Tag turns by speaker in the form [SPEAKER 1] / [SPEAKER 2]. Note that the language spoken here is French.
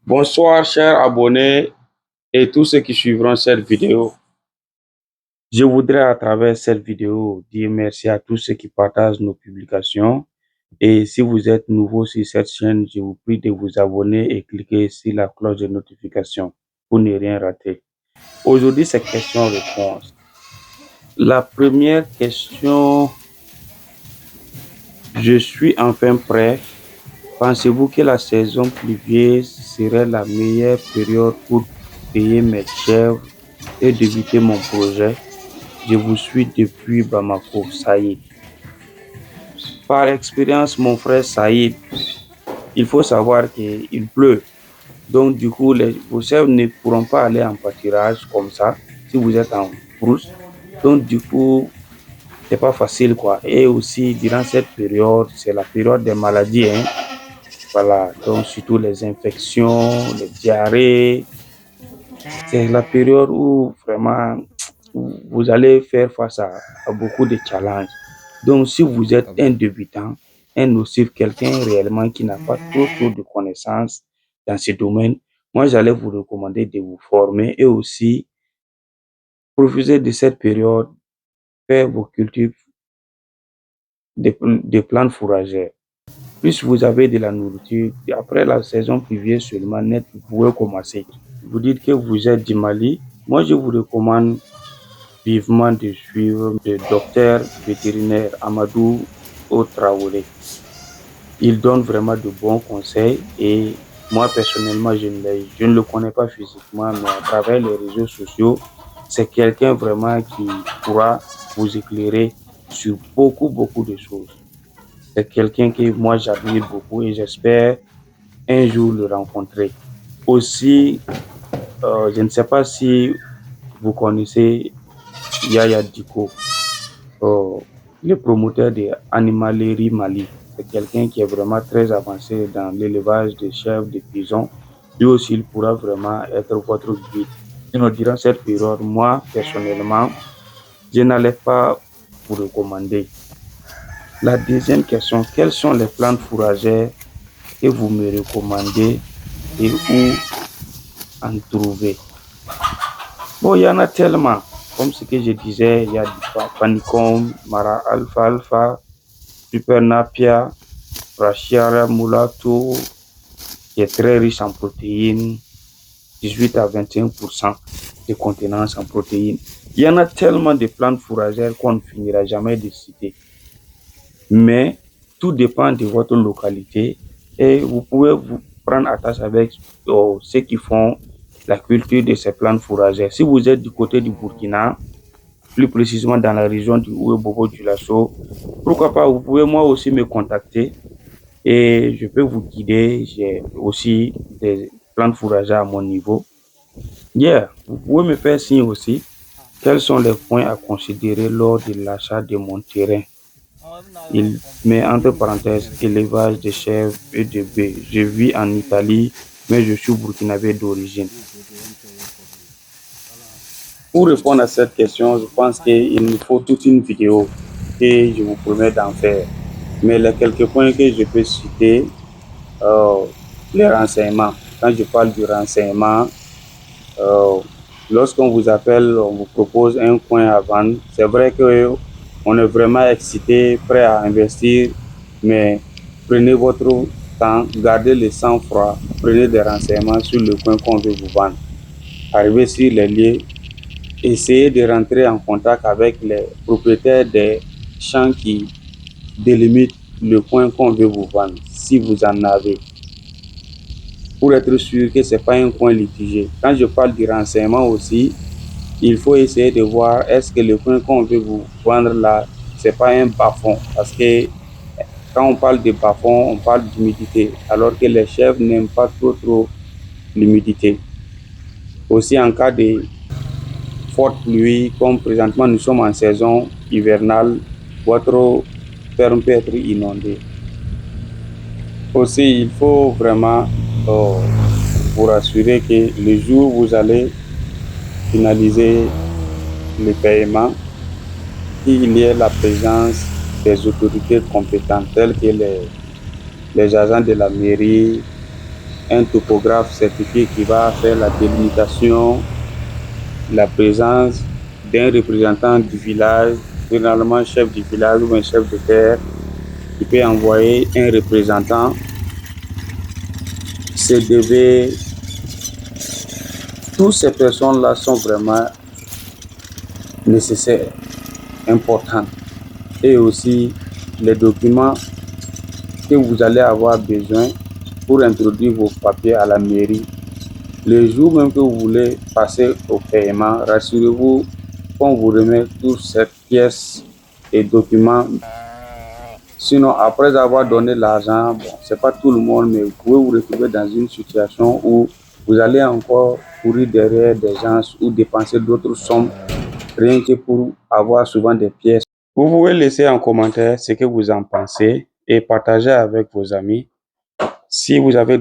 [SPEAKER 1] Bonsoir chers abonnés et tous ceux qui suivront cette vidéo. Je voudrais à travers cette vidéo dire merci à tous ceux qui partagent nos publications. Et si vous êtes nouveau sur cette chaîne, je vous prie de vous abonner et cliquer sur la cloche de notification pour ne rien rater. Aujourd'hui, c'est question-réponse. La première question, je suis enfin prêt. Pensez-vous que la saison pluvieuse serait la meilleure période pour payer mes chèvres et débuter mon projet? Je vous suis depuis Bamako, Saïd. Par expérience, mon frère Saïd, il faut savoir qu'il pleut. Donc, du coup, vos chèvres ne pourront pas aller en pâturage comme ça si vous êtes en brousse. Donc, du coup, c'est pas facile, quoi. Et aussi, durant cette période, c'est la période des maladies, hein. Voilà, donc surtout les infections, les diarrhées. C'est la période où vraiment vous allez faire face à beaucoup de challenges. Donc, si vous êtes un débutant, un nocif, quelqu'un réellement qui n'a pas trop de connaissances dans ce domaine, moi, j'allais vous recommander de vous former et aussi profiter de cette période, faire vos cultures de plantes fourragères. Plus vous avez de la nourriture, après la saison pluvieuse seulement net, vous pouvez commencer. Vous dites que vous êtes du Mali. Moi, je vous recommande vivement de suivre le docteur vétérinaire Amadou Traoré. Il donne vraiment de bons conseils et moi, personnellement, je ne le connais pas physiquement, mais à travers les réseaux sociaux, c'est quelqu'un vraiment qui pourra vous éclairer sur beaucoup de choses. C'est quelqu'un que moi j'admire beaucoup et j'espère un jour le rencontrer. Aussi, je ne sais pas si vous connaissez Yaya Diko, le promoteur de Animalerie Mali. C'est quelqu'un qui est vraiment très avancé dans l'élevage des chèvres, des pigeons. Lui aussi, il pourra vraiment être votre guide. Sinon, durant cette période, moi, personnellement, je n'allais pas vous recommander. La deuxième question, quelles sont les plantes fourragères que vous me recommandez et où en trouver? Bon, il y en a tellement. Comme ce que je disais, il y a du panicum, Mara Alfa, Super Napia, Brachiara Mulato, qui est très riche en protéines, 18 à 21% de contenance en protéines. Il y en a tellement de plantes fourragères qu'on ne finira jamais de citer. Mais tout dépend de votre localité et vous pouvez vous prendre attache avec ceux qui font la culture de ces plantes fourragères. Si vous êtes du côté du Burkina, plus précisément dans la région du Oué-Bobo du Lasso, pourquoi pas, vous pouvez moi aussi me contacter et je peux vous guider. J'ai aussi des plantes fourragères à mon niveau. Vous pouvez me faire signe aussi. Quels sont les points à considérer lors de l'achat de mon terrain? Il met entre parenthèses élevage de chèvres et de bœufs. Je vis en Italie, mais je suis burkinabé d'origine. Pour répondre à cette question, je pense qu'il nous faut toute une vidéo et je vous promets d'en faire. Mais les quelques points que je peux citer, les renseignements. Quand je parle du renseignement, lorsqu'on vous appelle, on vous propose un coin à vendre. C'est vrai qu'on est vraiment excité, prêt à investir, mais prenez votre temps, gardez le sang-froid, prenez des renseignements sur le coin qu'on veut vous vendre. Arrivez sur les lieux, essayez de rentrer en contact avec les propriétaires des champs qui délimitent le coin qu'on veut vous vendre, si vous en avez, pour être sûr que ce n'est pas un coin litigé. Quand je parle du renseignement aussi, il faut essayer de voir est-ce que le coin qu'on veut vous vendre là, ce n'est pas un bas-fond. Parce que quand on parle de bas-fond, on parle d'humidité, alors que les chèvres n'aiment pas trop l'humidité. Aussi en cas de forte pluie, comme présentement nous sommes en saison hivernale, votre ferme peut être inondée. Aussi, il faut vraiment vous rassurer que le jour où vous allez finaliser le paiement, il y ait la présence des autorités compétentes telles que les agents de la mairie, un topographe certifié qui va faire la délimitation, la présence d'un représentant du village, généralement chef du village ou un chef de terre, qui peut envoyer un représentant. CDV, toutes ces personnes-là sont vraiment nécessaires, importantes. Et aussi les documents que vous allez avoir besoin pour introduire vos papiers à la mairie. Le jour même que vous voulez passer au paiement, rassurez-vous qu'on vous remet toutes ces pièces et documents. Sinon, après avoir donné l'argent, bon, c'est pas tout le monde, mais vous pouvez vous retrouver dans une situation où vous allez encore courir derrière des gens ou dépenser d'autres sommes rien que pour avoir souvent des pièces. Vous pouvez laisser en commentaire ce que vous en pensez et partager avec vos amis. Si vous avez